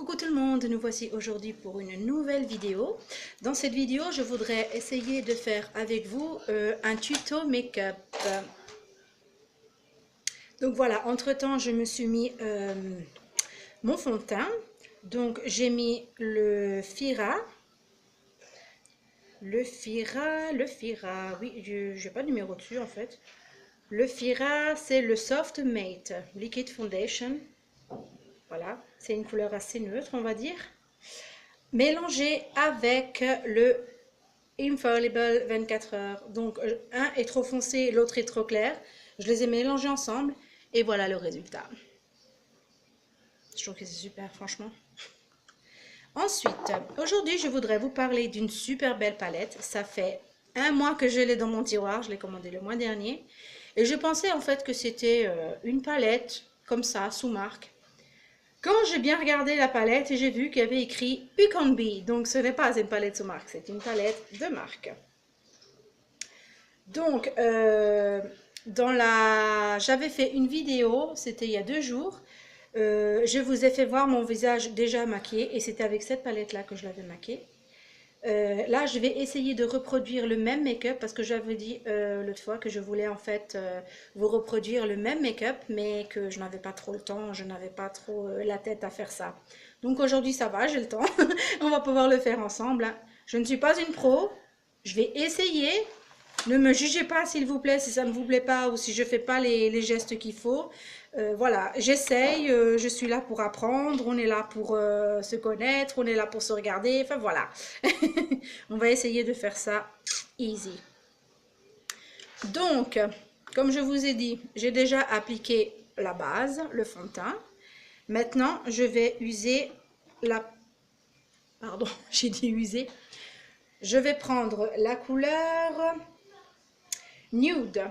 Coucou tout le monde, nous voici aujourd'hui pour une nouvelle vidéo. Dans cette vidéo, je voudrais essayer de faire avec vous un tuto make-up. Donc voilà, entre-temps, je me suis mis mon fond de teint. Donc j'ai mis le Fira. Oui, je n'ai pas de numéro dessus en fait. Le Fira, c'est le Soft Matte Liquid Foundation. Voilà, c'est une couleur assez neutre, on va dire. Mélangé avec le Infallible 24 heures. Donc, un est trop foncé, l'autre est trop clair. Je les ai mélangés ensemble et voilà le résultat. Je trouve que c'est super, franchement. Ensuite, aujourd'hui, je voudrais vous parler d'une super belle palette. Ça fait un mois que je l'ai dans mon tiroir. Je l'ai commandé le mois dernier. Et je pensais en fait que c'était une palette comme ça, sous marque. Quand j'ai bien regardé la palette, j'ai vu qu'il y avait écrit Uconbee. Donc ce n'est pas une palette sous marque, c'est une palette de marque. Donc, j'avais fait une vidéo, c'était il y a 2 jours. Je vous ai fait voir mon visage déjà maquillé et c'était avec cette palette-là que je l'avais maquillé. Là, je vais essayer de reproduire le même make-up parce que j'avais dit l'autre fois que je voulais en fait vous reproduire le même make-up, mais que je n'avais pas trop le temps, je n'avais pas trop la tête à faire ça. Donc aujourd'hui, ça va, j'ai le temps. On va pouvoir le faire ensemble. Je ne suis pas une pro, je vais essayer. Ne me jugez pas s'il vous plaît si ça ne vous plaît pas ou si je ne fais pas les gestes qu'il faut. Voilà, j'essaye, je suis là pour apprendre, on est là pour se connaître, on est là pour se regarder, enfin voilà. On va essayer de faire ça easy. Donc, comme je vous ai dit, j'ai déjà appliqué la base, le fond de teint. Maintenant, je vais user la... Pardon, j'ai dit user. Je vais prendre la couleur nude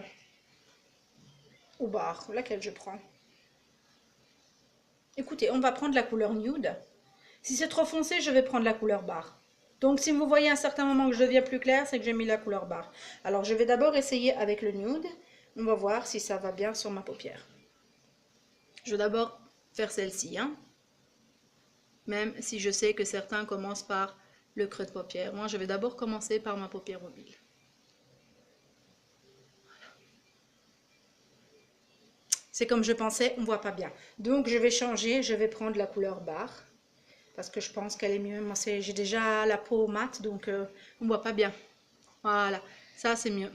au bar, laquelle je prends. Écoutez, on va prendre la couleur nude. Si c'est trop foncé, je vais prendre la couleur bar. Donc si vous voyez à un certain moment que je deviens plus clair, c'est que j'ai mis la couleur bar. Alors je vais d'abord essayer avec le nude. On va voir si ça va bien sur ma paupière. Je vais d'abord faire celle-ci, hein. Même si je sais que certains commencent par le creux de paupière. Moi, je vais d'abord commencer par ma paupière mobile. C'est comme je pensais, on ne voit pas bien. Donc je vais changer, je vais prendre la couleur bar. Parce que je pense qu'elle est mieux. Moi, j'ai déjà la peau mate, donc on ne voit pas bien. Voilà, ça c'est mieux.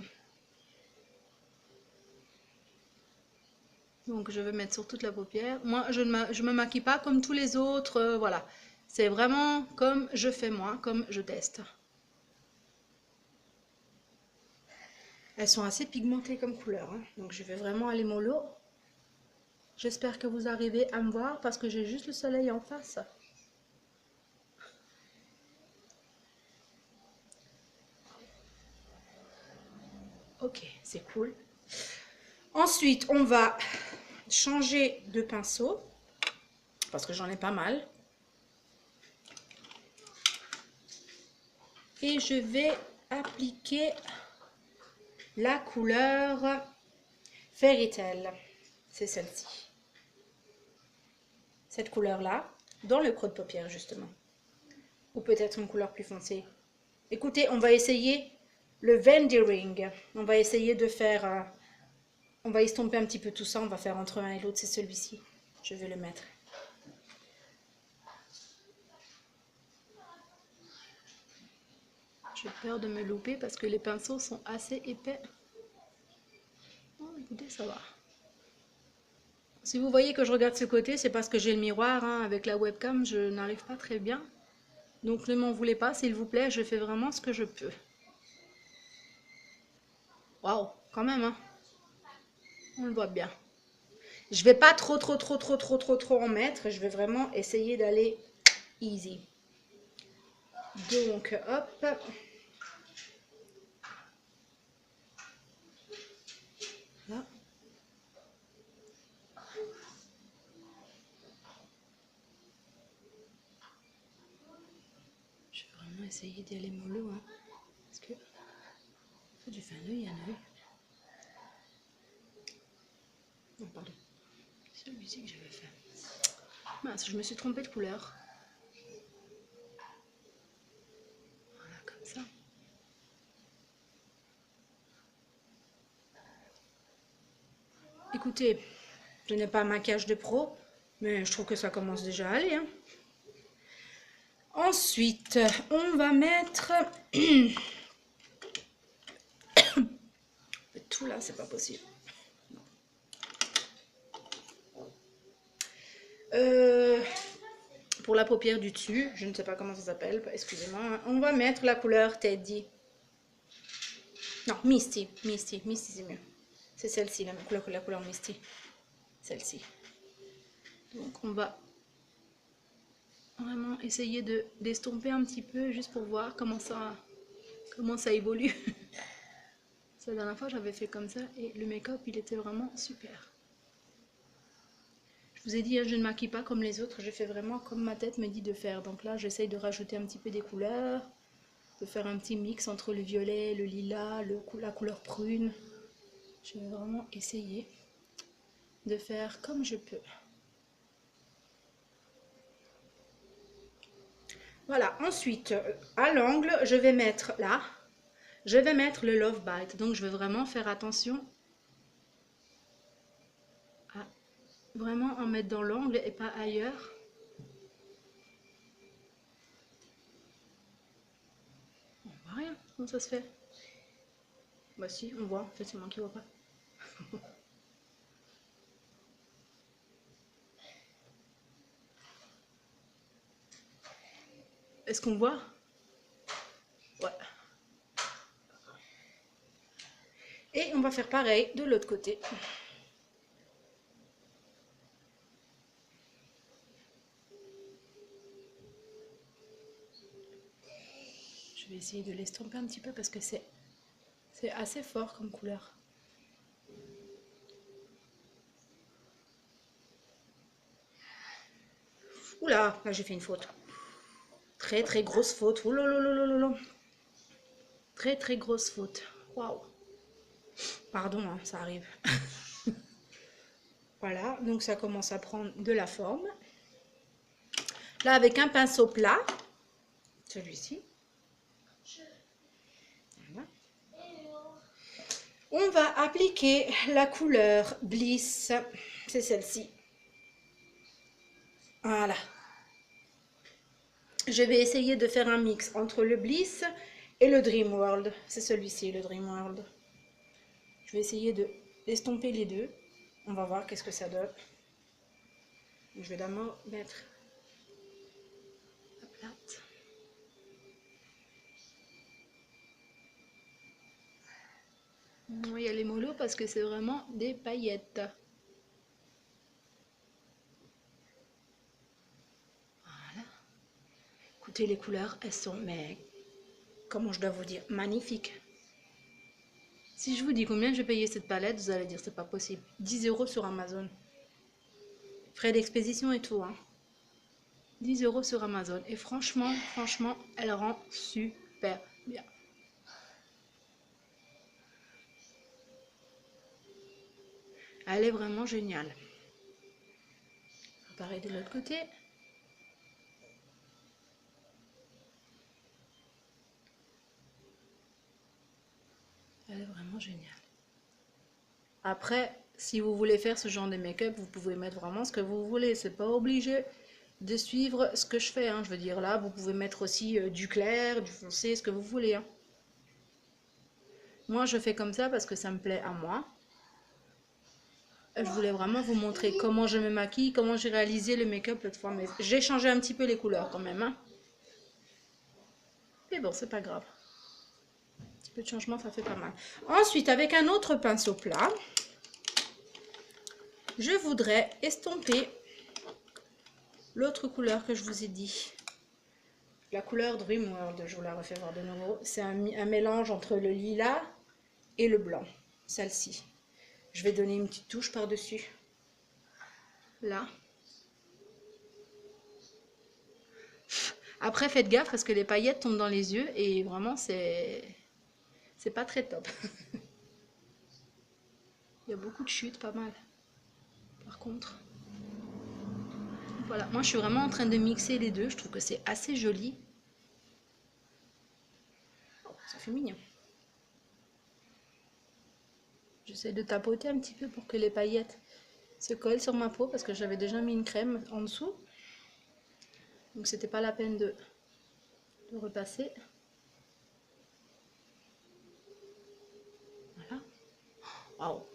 Donc je vais mettre sur toute la paupière. Moi, je ne me maquille pas comme tous les autres, voilà. C'est vraiment comme je fais moi, comme je teste. Elles sont assez pigmentées comme couleur, hein. Donc je vais vraiment aller mollo. J'espère que vous arrivez à me voir parce que j'ai juste le soleil en face. Ok, c'est cool. Ensuite, on va changer de pinceau parce que j'en ai pas mal. Et je vais appliquer la couleur Fairy Tale. C'est celle-ci. Cette couleur-là, dans le creux de paupière justement. Ou peut-être une couleur plus foncée. Écoutez, on va essayer le Vending. On va essayer de faire... on va estomper un petit peu tout ça. On va faire entre un et l'autre. C'est celui-ci. Je vais le mettre. J'ai peur de me louper parce que les pinceaux sont assez épais. Oh, écoutez, ça va. Si vous voyez que je regarde ce côté, c'est parce que j'ai le miroir, hein. Avec la webcam, je n'arrive pas très bien. Donc ne m'en voulez pas, s'il vous plaît, je fais vraiment ce que je peux. Waouh, quand même, hein. On le voit bien. Je vais pas trop en mettre. Je vais vraiment essayer d'aller easy. Donc, hop. Là. Je vais vraiment essayer d'y aller mollo, hein. Parce que j'ai fait un œil, un œil. Non, pardon. C'est celui-ci que j'avais fait. Mince, je me suis trompée de couleur. écoutez, je n'ai pas un maquillage de pro, mais je trouve que ça commence déjà à aller. Hein. Ensuite, on va mettre... Tout là, c'est pas possible. Pour la paupière du dessus, je ne sais pas comment ça s'appelle, excusez-moi, on va mettre la couleur Teddy. Non, Misty c'est mieux. C'est celle-ci, la couleur Misty. Celle-ci. Donc on va vraiment essayer d'estomper un petit peu, juste pour voir comment ça évolue. La dernière fois, j'avais fait comme ça et le make-up, il était vraiment super. Je vous ai dit, je ne maquille pas comme les autres, je fais vraiment comme ma tête me dit de faire. Donc là, j'essaye de rajouter un petit peu des couleurs, de faire un petit mix entre le violet, le lilas, la couleur prune. Je vais vraiment essayer de faire comme je peux. Voilà, ensuite, à l'angle, je vais mettre là, je vais mettre le Love Bite. Donc, je vais vraiment faire attention à vraiment en mettre dans l'angle et pas ailleurs. On voit rien, comment ça se fait? Bah si, on voit, en fait c'est moi qui vois pas. Est-ce qu'on voit? Ouais. Et on va faire pareil de l'autre côté. Je vais essayer de l'estomper un petit peu parce que c'est assez fort comme couleur. Oula, là j'ai fait une faute. Très très grosse faute. Oulolololololo. Très très grosse faute. Waouh. Pardon, hein, ça arrive. Voilà, donc ça commence à prendre de la forme. Là, avec un pinceau plat, celui-ci, voilà. On va appliquer la couleur Bliss, c'est celle-ci. Voilà. Je vais essayer de faire un mix entre le Bliss et le Dream World. C'est celui-ci, le Dream World. Je vais essayer de estomper les deux. On va voir qu'est-ce que ça donne. Je vais d'abord mettre la plate. Oui, elle est mollo parce que c'est vraiment des paillettes. Voilà. Écoutez, les couleurs, elles sont, mais comment je dois vous dire, magnifiques. Si je vous dis combien j'ai payé cette palette, vous allez dire c'est pas possible. 10 € sur Amazon. Frais d'expédition et tout, hein. 10 € sur Amazon. Et franchement, elle rend super bien. Elle est vraiment géniale. Pareil de l'autre côté. Elle est vraiment géniale. Après, si vous voulez faire ce genre de make-up, vous pouvez mettre vraiment ce que vous voulez. C'est pas obligé de suivre ce que je fais. Hein. Je veux dire, là, vous pouvez mettre aussi du clair, du foncé, ce que vous voulez. Hein. Moi, je fais comme ça parce que ça me plaît à moi. Je voulais vraiment vous montrer comment je me maquille, comment j'ai réalisé le make-up l'autre fois. Mais j'ai changé un petit peu les couleurs quand même. Hein. Mais bon, c'est pas grave. Un petit peu de changement, ça fait pas mal. Ensuite, avec un autre pinceau plat, je voudrais estomper l'autre couleur que je vous ai dit. La couleur Dream World, je vous la refais voir de nouveau. C'est un mélange entre le lilas et le blanc. Celle-ci. Je vais donner une petite touche par-dessus. Là. Après, faites gaffe parce que les paillettes tombent dans les yeux et vraiment, c'est pas très top. Il y a beaucoup de chutes, pas mal. Par contre. Voilà, moi je suis vraiment en train de mixer les deux. Je trouve que c'est assez joli. Oh, ça fait mignon. J'essaie de tapoter un petit peu pour que les paillettes se collent sur ma peau parce que j'avais déjà mis une crème en dessous. Donc c'était pas la peine de repasser. Voilà. Waouh.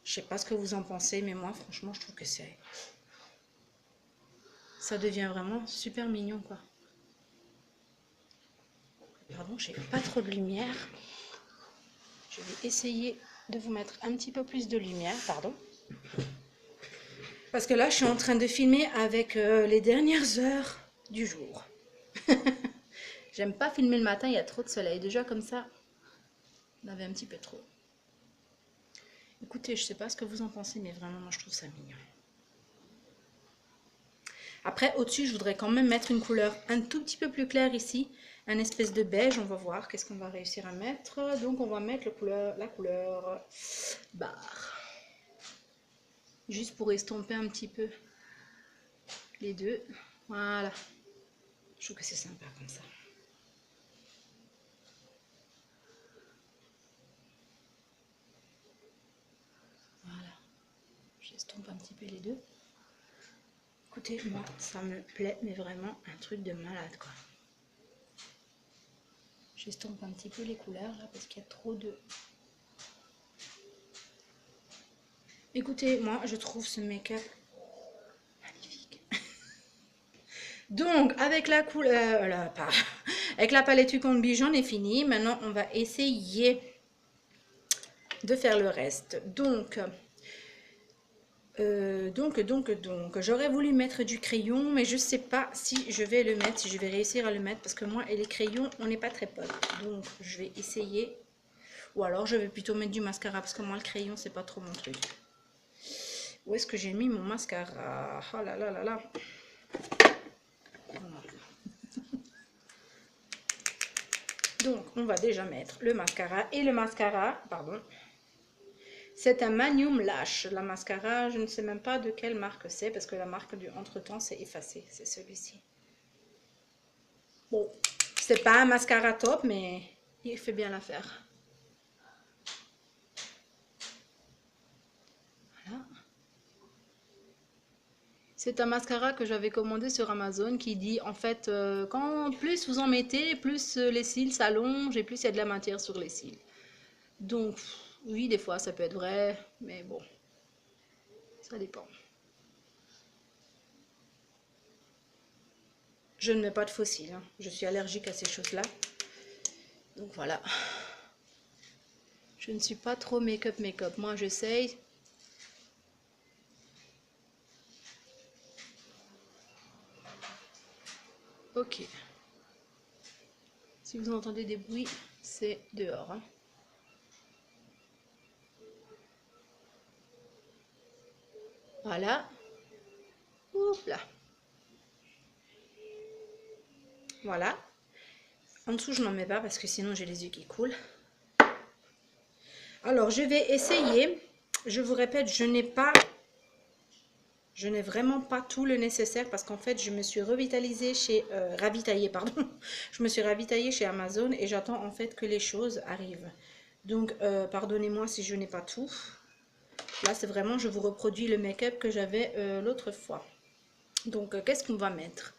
Je sais pas ce que vous en pensez, mais moi franchement je trouve que ça devient vraiment super mignon quoi. Pardon, j'ai pas trop de lumière. Je vais essayer de vous mettre un petit peu plus de lumière, pardon. Parce que là, je suis en train de filmer avec les dernières heures du jour. J'aime pas filmer le matin, il y a trop de soleil. Déjà comme ça, on avait un petit peu trop. Écoutez, je sais pas ce que vous en pensez, mais vraiment, moi, je trouve ça mignon. Après, au-dessus, je voudrais quand même mettre une couleur un tout petit peu plus claire ici. Un espèce de beige, on va voir qu'est-ce qu'on va réussir à mettre. Donc, on va mettre la couleur barre. Juste pour estomper un petit peu les deux. Voilà. Je trouve que c'est sympa comme ça. Voilà. J'estompe un petit peu les deux. Écoutez, moi, ça me plaît, mais vraiment un truc de malade, quoi. J'estompe un petit peu les couleurs, là, parce qu'il y a trop de... Écoutez, moi, je trouve ce make-up magnifique. Donc, avec la couleur... avec la palette Uconn Bee, j'en ai fini. Maintenant, on va essayer de faire le reste. Donc, j'aurais voulu mettre du crayon, mais je ne sais pas si je vais le mettre, si je vais réussir à le mettre, parce que moi et les crayons, on n'est pas très potes. Donc, je vais essayer, ou alors je vais plutôt mettre du mascara, parce que moi, le crayon, c'est pas trop mon truc. Où est-ce que j'ai mis mon mascara? Oh là là là là. Donc, on va déjà mettre le mascara, et le mascara, pardon, c'est un Magnum Lash. La mascara, je ne sais même pas de quelle marque c'est, parce que la marque du Entretemps s'est effacée. C'est celui-ci. Bon, c'est pas un mascara top, mais il fait bien l'affaire. Voilà. C'est un mascara que j'avais commandé sur Amazon qui dit, en fait, quand plus vous en mettez, plus les cils s'allongent et plus il y a de la matière sur les cils. Donc, oui, des fois, ça peut être vrai, mais bon, ça dépend. Je ne mets pas de faux cils, hein. Je suis allergique à ces choses-là. Donc voilà. Je ne suis pas trop make-up. Moi, j'essaye. Ok. Si vous entendez des bruits, c'est dehors, hein. Voilà. Oups là. Voilà. En dessous, je n'en mets pas parce que sinon j'ai les yeux qui coulent. Alors, je vais essayer. Je vous répète, je n'ai vraiment pas tout le nécessaire parce qu'en fait, je me suis ravitaillée Je me suis ravitaillée chez Amazon et j'attends en fait que les choses arrivent. Donc, pardonnez-moi si je n'ai pas tout. Là, c'est vraiment, je vous reproduis le make-up que j'avais l'autre fois. Donc, qu'est-ce qu'on va mettre?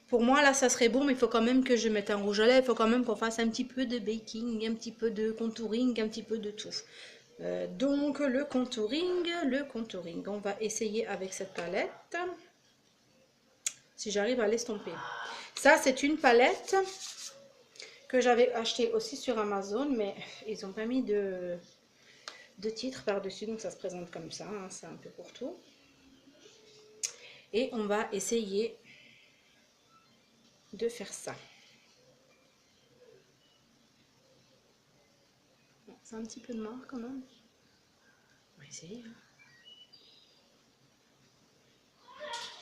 Pour moi, là, ça serait bon, mais il faut quand même que je mette un rouge à lèvres. Il faut quand même qu'on fasse un petit peu de baking, un petit peu de contouring, un petit peu de tout. Donc, le contouring, on va essayer avec cette palette. Si j'arrive à l'estomper. Ça, c'est une palette que j'avais achetée aussi sur Amazon, mais ils n'ont pas mis de titre par-dessus, donc ça se présente comme ça, hein, c'est un peu pour tout. Et on va essayer de faire ça. C'est un petit peu de marre quand même. On va essayer.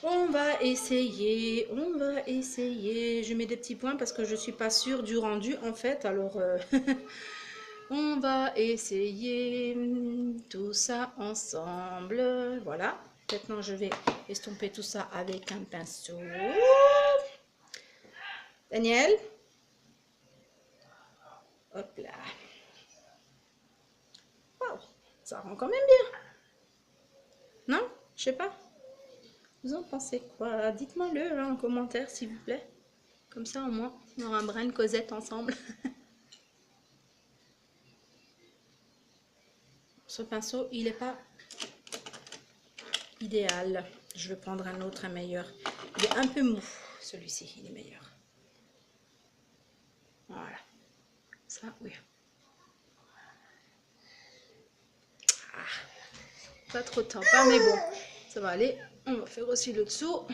On va essayer. Je mets des petits points parce que je suis pas sûre du rendu en fait. Alors, on va essayer tout ça ensemble. Voilà. Maintenant, je vais estomper tout ça avec un pinceau. Daniel? Hop là. Ça rend quand même bien. Non? Je sais pas. Vous en pensez quoi? Dites-moi-le en commentaire, s'il vous plaît. Comme ça, au moins, on aura un brin de Cosette ensemble. Ce pinceau, il n'est pas idéal. Je vais prendre un autre, un meilleur. Il est un peu mou, celui-ci, il est meilleur. Voilà. Ça, oui. Ah, pas trop de temps, pas, mais bon, ça va aller. On va faire aussi le dessous.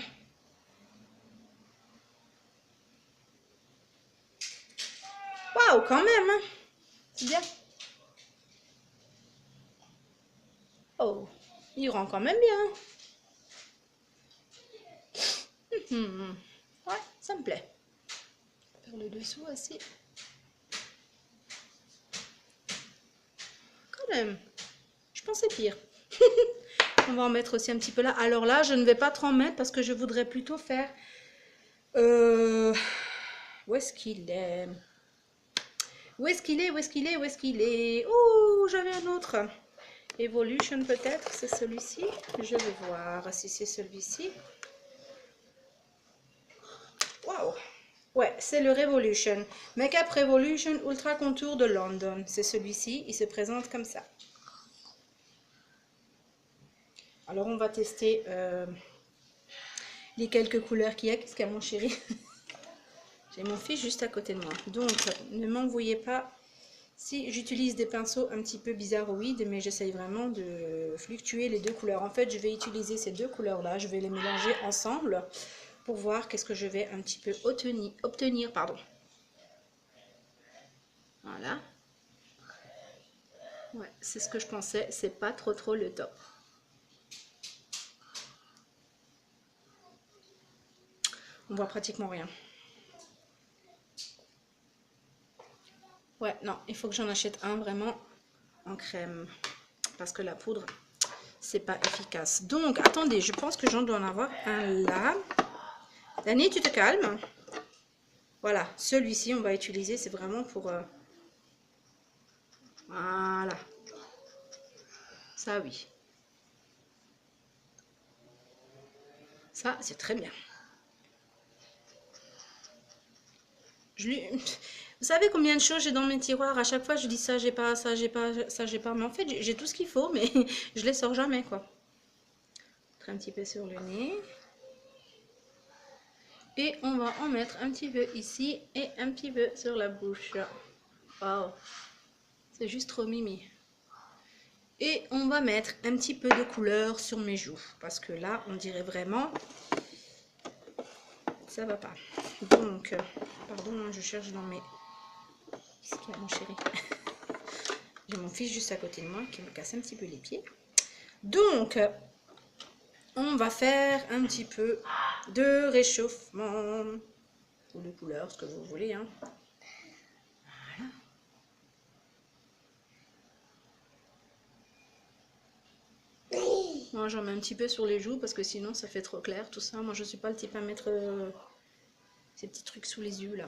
Waouh, quand même, hein. C'est bien. Oh, il rend quand même bien. Ouais, ça me plaît. Faire le dessous aussi. Quand même. Je pensais pire. On va en mettre aussi un petit peu là. Alors là, je ne vais pas trop en mettre parce que je voudrais plutôt faire... Où est-ce qu'il est? Où est-ce qu'il est? Où est-ce qu'il est? Où est-ce qu'il est? Oh, j'avais un autre. Evolution peut-être, c'est celui-ci. Je vais voir si c'est celui-ci. Waouh! Ouais, c'est le Revolution. Makeup Revolution Ultra Contour de London. C'est celui-ci, il se présente comme ça. Alors on va tester les quelques couleurs qu'il y a. Qu'est-ce qu'il y a mon chéri? J'ai mon fils juste à côté de moi. Donc ne m'envoyez pas si j'utilise des pinceaux un petit peu bizarroïdes, mais j'essaye vraiment de fluctuer les deux couleurs. En fait, je vais utiliser ces deux couleurs-là. Je vais les mélanger ensemble pour voir qu'est-ce que je vais un petit peu obtenir. Pardon. Voilà. Ouais, c'est ce que je pensais. C'est pas trop le top. On voit pratiquement rien. Ouais, non, il faut que j'en achète un vraiment en crème. Parce que la poudre, c'est pas efficace. Donc, attendez, je pense que j'en dois en avoir un là. Dani, tu te calmes. Voilà, celui-ci, on va utiliser, c'est vraiment pour... Voilà. Ça, oui. Ça, c'est très bien. Vous savez combien de choses j'ai dans mes tiroirs? À chaque fois, je dis ça, j'ai pas, ça, j'ai pas, ça, j'ai pas. Mais en fait, j'ai tout ce qu'il faut, mais je les sors jamais, quoi. Un petit peu sur le nez. Et on va en mettre un petit peu ici et un petit peu sur la bouche. Wow. C'est juste trop mimi. Et on va mettre un petit peu de couleur sur mes joues. Parce que là, on dirait vraiment... Ça va pas. Donc, pardon, je cherche dans mes... Qu'est-ce qu'il y a, mon chéri? J'ai mon fils juste à côté de moi qui me casse un petit peu les pieds. Donc, on va faire un petit peu de réchauffement. Ou de couleur, ce que vous voulez. Hein. Voilà. Moi, j'en mets un petit peu sur les joues parce que sinon, ça fait trop clair tout ça. Moi, je suis pas le type à mettre ces petits trucs sous les yeux là.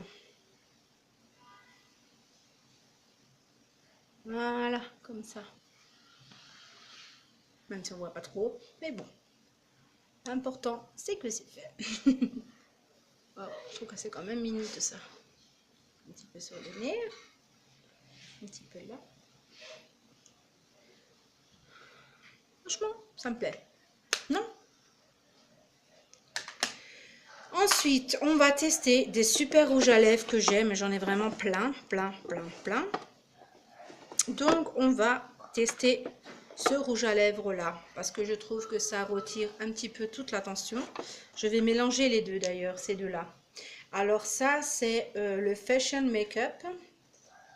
Voilà, comme ça. Même si on voit pas trop, mais bon. L'important, c'est que c'est fait. Oh, je trouve que c'est quand même mignon tout ça. Un petit peu sur le nez. Un petit peu là. Franchement, ça me plaît. Non? Ensuite, on va tester des super rouges à lèvres que j'ai, mais j'en ai vraiment plein. Donc, on va tester ce rouge à lèvres là, parce que je trouve que ça retire un petit peu toute l'attention. Je vais mélanger les deux d'ailleurs, ces deux-là. Alors ça, c'est le Fashion Makeup.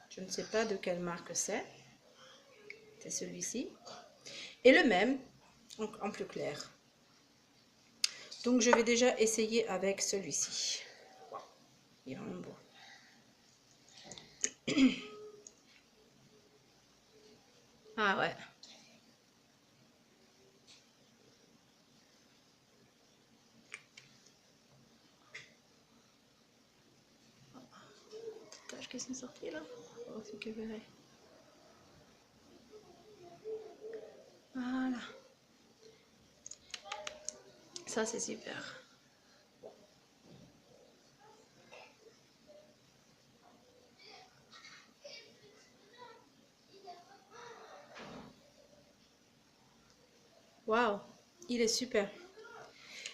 Je ne sais pas de quelle marque c'est. C'est celui-ci. Et le même, en plus clair. Donc, je vais déjà essayer avec celui-ci. Wow, il est vraiment beau. Ah ouais. Qu'est-ce qui est sorti là? Oh, c'est que verrez. Ça, c'est super. Waouh, il est super.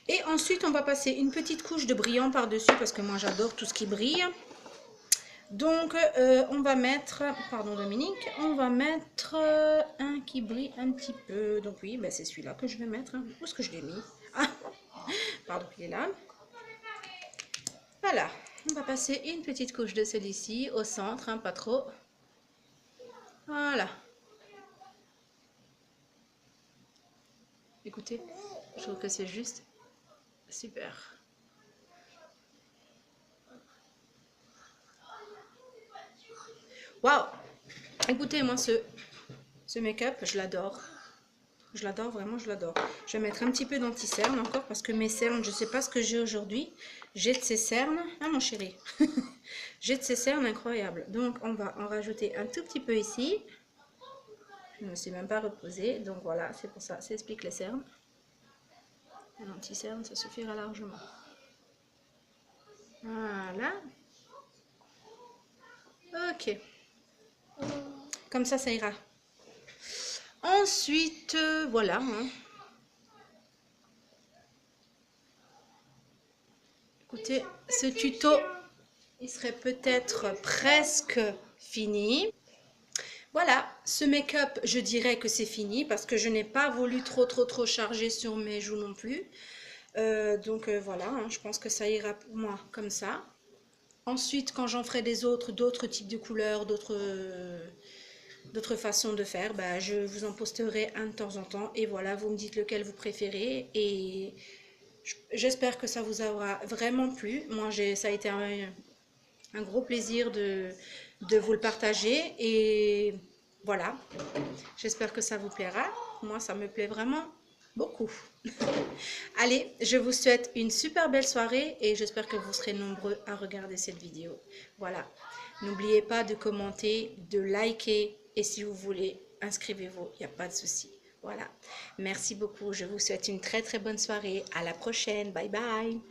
Et ensuite, on va passer une petite couche de brillant par-dessus parce que moi, j'adore tout ce qui brille. Donc, on va mettre, pardon Dominique, on va mettre un qui brille un petit peu. Donc oui, ben c'est celui-là que je vais mettre. Où est-ce que je l'ai mis? Ah, pardon, il est là. Voilà, on va passer une petite couche de celui-ci au centre, pas trop. Voilà. Écoutez, je trouve que c'est juste super. Waouh! Écoutez, moi, ce make-up, je l'adore. Je l'adore, vraiment, je l'adore. Je vais mettre un petit peu d'anti-cerne encore parce que mes cernes, je ne sais pas ce que j'ai aujourd'hui. J'ai de ces cernes. Ah, mon chéri. J'ai de ces cernes incroyables. Donc, on va en rajouter un tout petit peu ici. Je ne me suis même pas reposée. Donc, voilà, c'est pour ça. Ça explique les cernes. Un anti-cerne, ça suffira largement. Voilà. Ok. Comme ça ira. Ensuite, voilà. Hein. Écoutez, ce tuto, il serait peut-être presque fini. Voilà, ce make-up, je dirais que c'est fini parce que je n'ai pas voulu trop charger sur mes joues non plus. Donc voilà, hein, je pense que ça ira pour moi comme ça. Ensuite, quand j'en ferai d'autres types de couleurs, d'autres façons de faire, bah, je vous en posterai un de temps en temps. Et voilà, vous me dites lequel vous préférez. Et j'espère que ça vous aura vraiment plu. Moi, ça a été un gros plaisir de vous le partager. Et voilà, j'espère que ça vous plaira. Moi, ça me plaît vraiment beaucoup. Allez, je vous souhaite une super belle soirée et j'espère que vous serez nombreux à regarder cette vidéo. Voilà, n'oubliez pas de commenter, de liker et si vous voulez, inscrivez-vous, il n'y a pas de souci. Voilà, merci beaucoup, je vous souhaite une très bonne soirée. À la prochaine, bye bye.